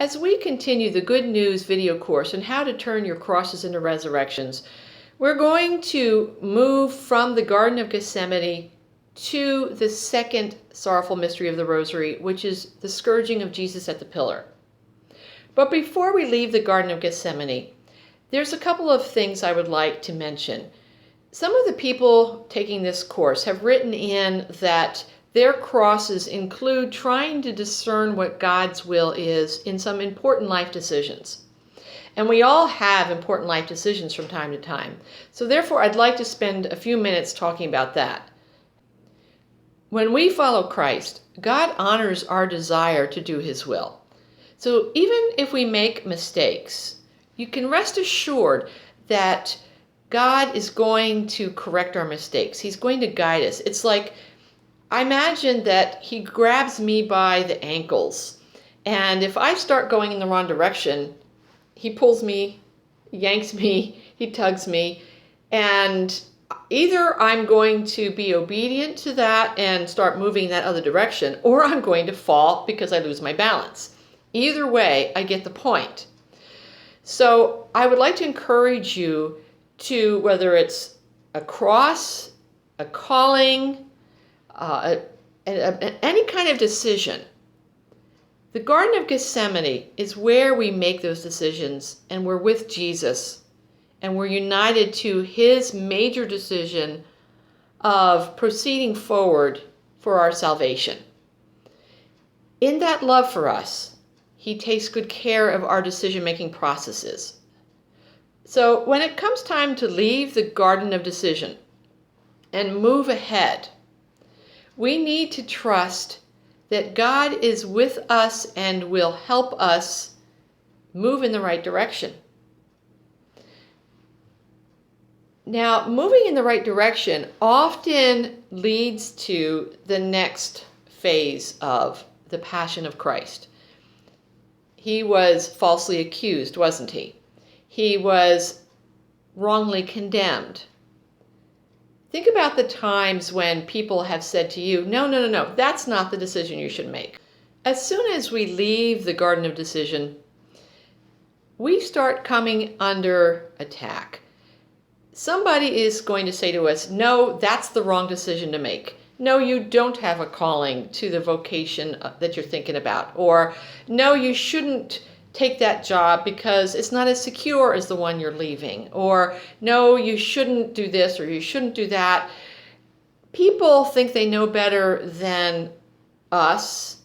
As we continue the Good News video course on how to turn your crosses into resurrections, we're going to move from the Garden of Gethsemane to the second sorrowful mystery of the Rosary, which is the scourging of Jesus at the pillar. But before we leave the Garden of Gethsemane, there's a couple of things I would like to mention. Some of the people taking this course have written in that their crosses include trying to discern what God's will is in some important life decisions. And we all have important life decisions from time to time. So therefore, I'd like to spend a few minutes talking about that. When we follow Christ, God honors our desire to do His will. So even if we make mistakes, you can rest assured that God is going to correct our mistakes. He's going to guide us. It's like, I imagine that He grabs me by the ankles, and if I start going in the wrong direction, He pulls me, yanks me, He tugs me, and either I'm going to be obedient to that and start moving in that other direction, or I'm going to fall because I lose my balance. Either way, I get the point. So I would like to encourage you to, whether it's a cross, a calling, any kind of decision. The Garden of Gethsemane is where we make those decisions, and we're with Jesus, and we're united to His major decision of proceeding forward for our salvation. In that love for us, He takes good care of our decision-making processes. So when it comes time to leave the Garden of Decision and move ahead, we need to trust that God is with us and will help us move in the right direction. Now, moving in the right direction often leads to the next phase of the Passion of Christ. He was falsely accused, wasn't he? He was wrongly condemned. Think about the times when people have said to you, no, that's not the decision you should make. As soon as we leave the Garden of Decision, we start coming under attack. Somebody is going to say to us, no, that's the wrong decision to make. No, you don't have a calling to the vocation that you're thinking about. Or, no, you shouldn't take that job because it's not as secure as the one you're leaving. Or, no, you shouldn't do this or you shouldn't do that. People think they know better than us.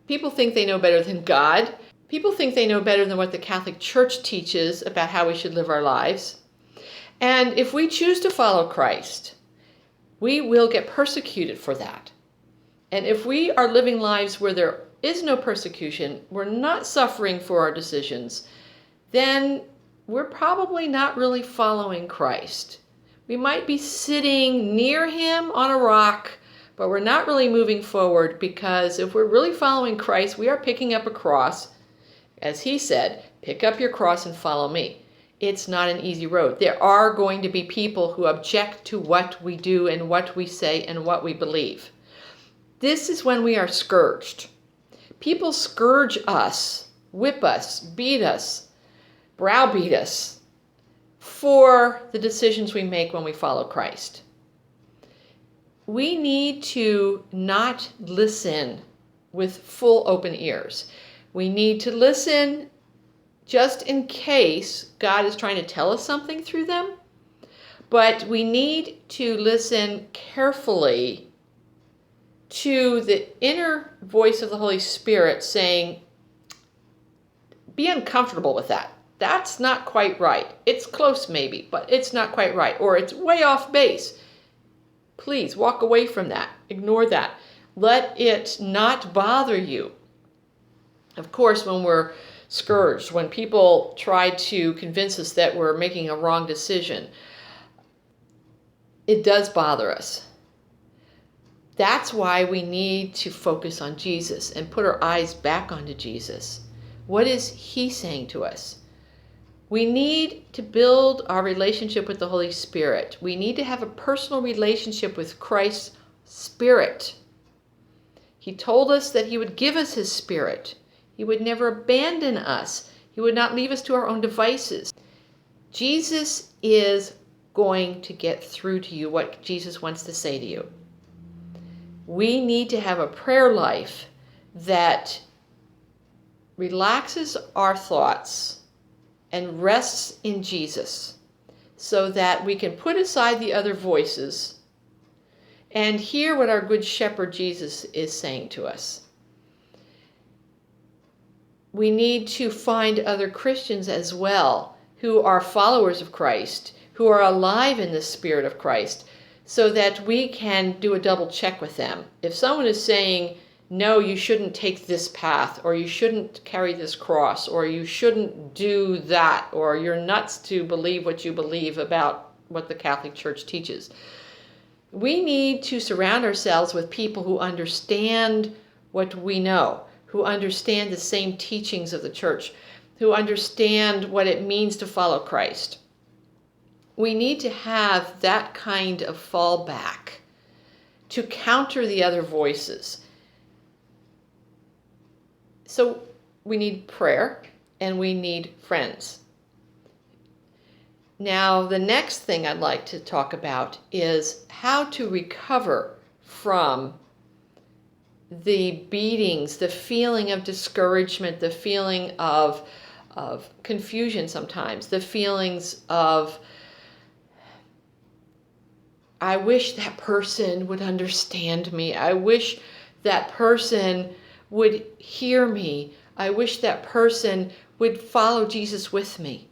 People think they know better than God. People think they know better than what the Catholic Church teaches about how we should live our lives. And if we choose to follow Christ, we will get persecuted for that. And if we are living lives where there is no persecution, we're not suffering for our decisions, then we're probably not really following Christ. We might be sitting near Him on a rock, but we're not really moving forward, because if we're really following Christ, we are picking up a cross. As He said, pick up your cross and follow me. It's not an easy road. There are going to be people who object to what we do and what we say and what we believe. This is when we are scourged. People scourge us, whip us, beat us, browbeat us for the decisions we make when we follow Christ. We need to not listen with full open ears. We need to listen just in case God is trying to tell us something through them, but we need to listen carefully to the inner voice of the Holy Spirit saying, be uncomfortable with that. That's not quite right. It's close maybe, but it's not quite right. Or it's way off base. Please walk away from that. Ignore that. Let it not bother you. Of course, when we're scourged, when people try to convince us that we're making a wrong decision, it does bother us. That's why we need to focus on Jesus and put our eyes back onto Jesus. What is He saying to us? We need to build our relationship with the Holy Spirit. We need to have a personal relationship with Christ's Spirit. He told us that He would give us His Spirit. He would never abandon us. He would not leave us to our own devices. Jesus is going to get through to you what Jesus wants to say to you. We need to have a prayer life that relaxes our thoughts and rests in Jesus so that we can put aside the other voices and hear what our good shepherd Jesus is saying to us. We need to find other Christians as well who are followers of Christ, who are alive in the Spirit of Christ, so that we can do a double check with them. If someone is saying, no, you shouldn't take this path, or you shouldn't carry this cross, or you shouldn't do that, or you're nuts to believe what you believe about what the Catholic Church teaches, we need to surround ourselves with people who understand what we know, who understand the same teachings of the church, who understand what it means to follow Christ. We need to have that kind of fallback to counter the other voices. So we need prayer and we need friends. Now, the next thing I'd like to talk about is how to recover from the beatings, the feeling of discouragement, the feeling of confusion sometimes, the feelings of, I wish that person would understand me. I wish that person would hear me. I wish that person would follow Jesus with me.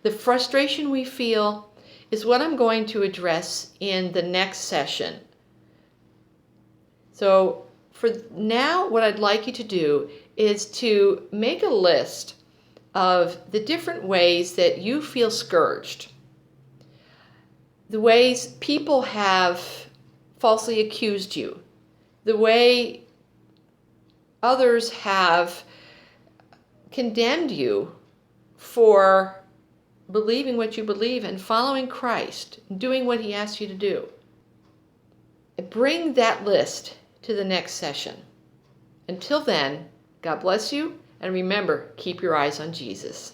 The frustration we feel is what I'm going to address in the next session. So for now, what I'd like you to do is to make a list of the different ways that you feel scourged. The ways people have falsely accused you. The way others have condemned you for believing what you believe and following Christ, doing what He asks you to do. Bring that list to the next session. Until then, God bless you, and remember, keep your eyes on Jesus.